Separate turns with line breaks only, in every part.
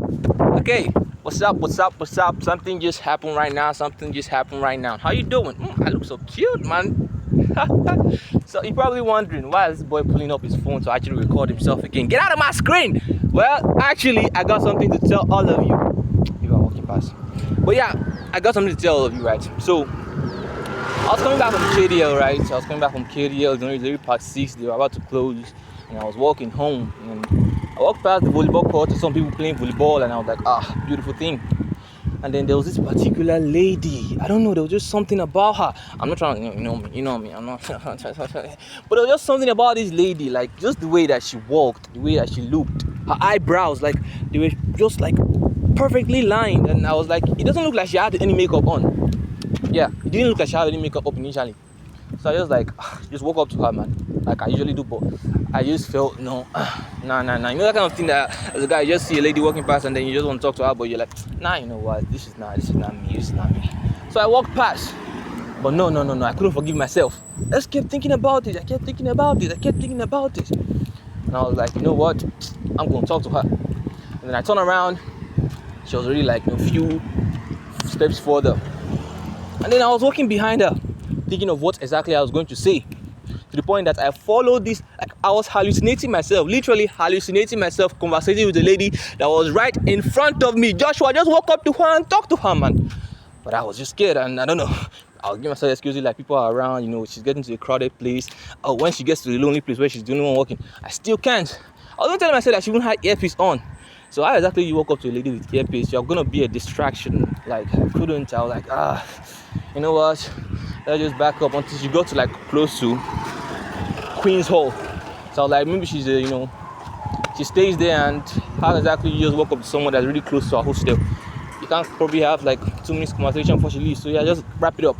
Okay, what's up? What's up? What's up? Something just happened right now. Something just happened right now. How you doing? I look so cute, man. So you're probably wondering why is this boy pulling up his phone to actually record himself again? Get out of my screen! Well, actually, I got something to tell all of you. If I walk past. But yeah, I got something to tell all of you, right? So I was coming back from KDL, right? I was coming back from KDL. It's already past 6. They were about to close, and I was walking home. And I walked past the volleyball court to some people playing volleyball, and I was like, beautiful thing. And then there was this particular lady. I don't know, there was just something about her. I'm not trying to, you know me. I'm not trying to, but there was just something about this lady, like just the way that she walked, the way that she looked, her eyebrows, like they were just like perfectly lined. And I was like, it doesn't look like she had any makeup on. Yeah, it didn't look like she had any makeup up initially. So I just like, just walk up to her, man, like I usually do, but I just felt, nah. You know that kind of thing that as a guy, you just see a lady walking past and then you just want to talk to her, but you're like, nah, you know what, this is not me. So I walked past, but no, I couldn't forgive myself. I just kept thinking about it. And I was like, you know what, I'm going to talk to her. And then I turned around, she was already like a few steps further. And then I was walking behind her, thinking of what exactly I was going to say. To the point that I followed this, like I was hallucinating myself, literally hallucinating myself, conversating with the lady that was right in front of me. Joshua, just walk up to her and talk to her, man. But I was just scared, and I don't know. I'll give myself excuses like people are around, she's getting to a crowded place. When she gets to the lonely place where she's the only one walking, I still can't. I was going to tell myself that she wouldn't have earpiece on. So how exactly you walk up to a lady with earpiece? You're going to be a distraction. Like, I couldn't. I was like, you know what? Let's just back up until she got to like close to Queen's Hall. So I was like, maybe she's she stays there, and how exactly you just walk up to someone that's really close to her hostel? You can't probably have like 2 minutes conversation before she leaves. So yeah, just wrap it up.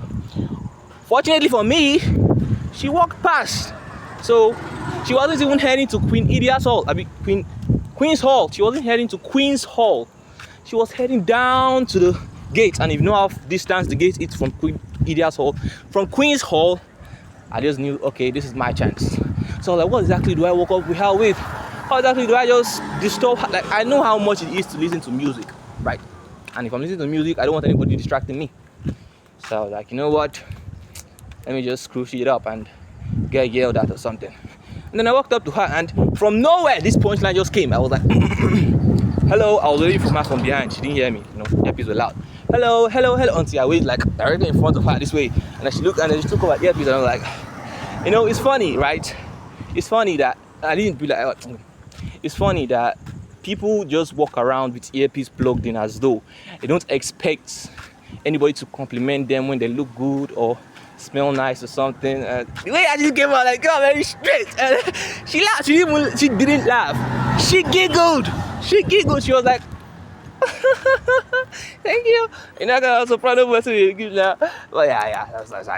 Fortunately for me, she walked past. So she wasn't even heading to Queen's Hall. She wasn't heading to Queen's Hall. She was heading down to the gate. And if you know how distance the gate is from Queen Idia's Hall, from Queen's Hall, I just knew, okay, this is my chance. So I was like, what exactly do I walk up with her with? How exactly do I just disturb her? Like, I know how much it is to listen to music, right? And if I'm listening to music, I don't want anybody distracting me. So I was like, you know what? Let me just screw shit up and get yelled at or something. And then I walked up to her, and from nowhere, this punchline just came. I was like, hello. I was waiting for her from behind. She didn't hear me. The earpiece were loud. Hello. Until I waited like directly in front of her this way. And then she looked, and then she took off her earpiece, and I was like, it's funny, right? It's funny that I didn't be like, it's funny that people just walk around with earpiece plugged in as though they don't expect anybody to compliment them when they look good or smell nice or something. The way I just came out, like, God, very straight. She laughed. She didn't laugh. She giggled. She was like, thank you. I was so proud of myself. But yeah,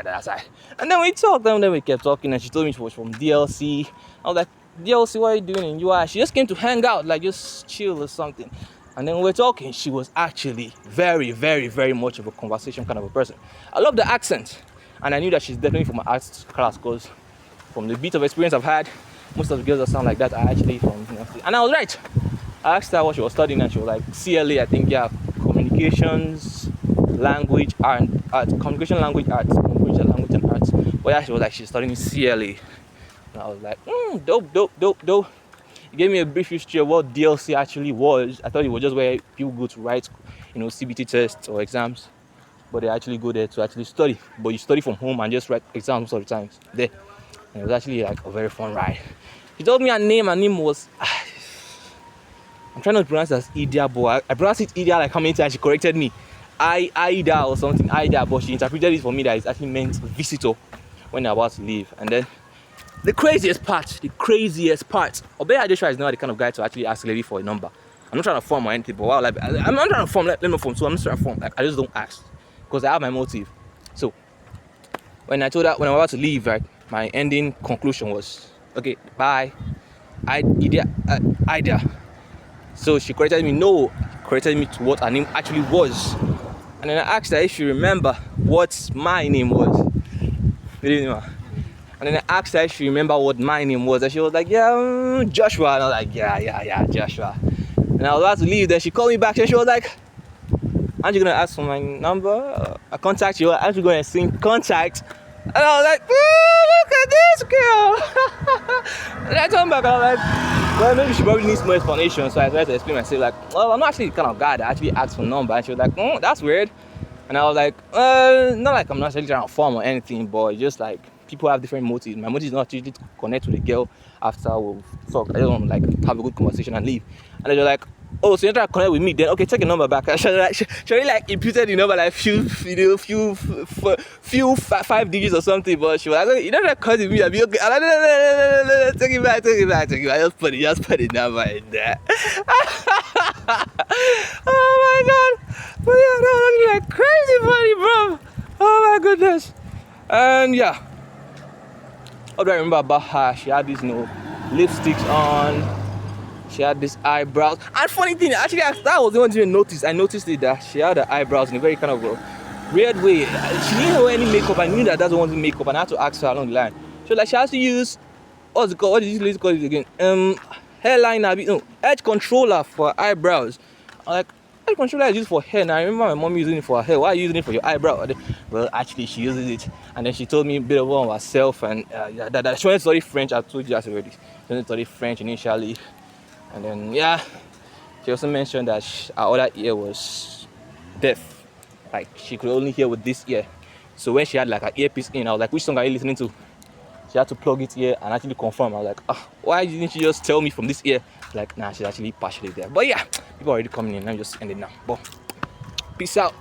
that's right. And then we talked, and then we kept talking, and she told me she was from DLC. I was like, DLC, what are you doing in UI? She just came to hang out, like just chill or something. And then we were talking. She was actually very, very, very much of a conversation kind of a person. I love the accent. And I knew that she's definitely from my arts class, because from the bit of experience I've had, most of the girls that sound like that are actually from, and I was right. I asked her what she was studying, and she was like, CLA, I think, yeah, communication, language, and arts. But yeah, she was like, she's studying CLA. And I was like, dope. He gave me a brief history of what DLC actually was. I thought it was just where people go to write, CBT tests or exams. But they actually go there to actually study. But you study from home and just write exams most of the times there. And it was actually like a very fun ride. He told me her name was, I'm trying not to pronounce it as Ida, but I pronounced it Ida like how many times she corrected me. Ida or something, Ida, but she interpreted it for me that it actually meant visitor when they're about to leave. And then the craziest part, Obeya Joshua is not the kind of guy to actually ask a lady for a number. I'm not trying to form or anything, but I'm not trying to form, let me form, so I'm not trying to form. Like, I just don't ask, because I have my motive. So when I told her, when I was about to leave, right, my ending conclusion was, okay, bye, Ida. So she corrected me to what her name actually was. And then I asked her if she remember what my name was. And then I asked her if she remember what my name was, and she was like, yeah, Joshua. And I was like, yeah, Joshua. And I was about to leave. Then she called me back and she was like, aren't you gonna ask for my number? I contact you. Aren't you gonna sing contact? And I was like, look at this girl. And I told back, I was like, well, maybe she probably needs more explanation. So I tried to explain myself, like, well, I'm not actually the kind of guy that actually asks for number. And she was like, that's weird. And I was like, not like I'm not actually trying to form or anything, but just like people have different motives. My motive is not actually to connect with the girl after we've talked. I just want to like have a good conversation and leave. And they're like, oh, so you're trying to connect with me? Then okay, check your number back. She already like imputed the number like few 5 digits or something. But she was like, you don't try to connect with me. I'll be okay. I'm like, no, take it back. Just put the number in there. Oh my god. But yeah, that was like crazy funny, bro. Oh my goodness. And yeah, what do I remember about her? She had these lipsticks on. She had these eyebrows. And funny thing, actually, that was the one thing I noticed. I noticed it that she had her eyebrows in a very kind of a weird way. She didn't wear any makeup. I knew that that's the one thing makeup, and I had to ask her along the line. So like she has to use what's it called? What did this lady call it again? Hairliner, edge controller for eyebrows. I'm like, edge controller is used for hair. Now I remember my mom using it for her hair. Why are you using it for your eyebrow? Well, actually, she uses it, and then she told me a bit about herself, and that she wanted to study French. I told you that already. She wanted to study French initially. And then, yeah, she also mentioned that her other ear was deaf. Like, she could only hear with this ear. So when she had like her earpiece in, I was like, which song are you listening to? She had to plug it here and actually confirm. I was like, why didn't she just tell me from this ear? Like, nah, she's actually partially there. But yeah, people are already coming in. Let me just end it now. But peace out.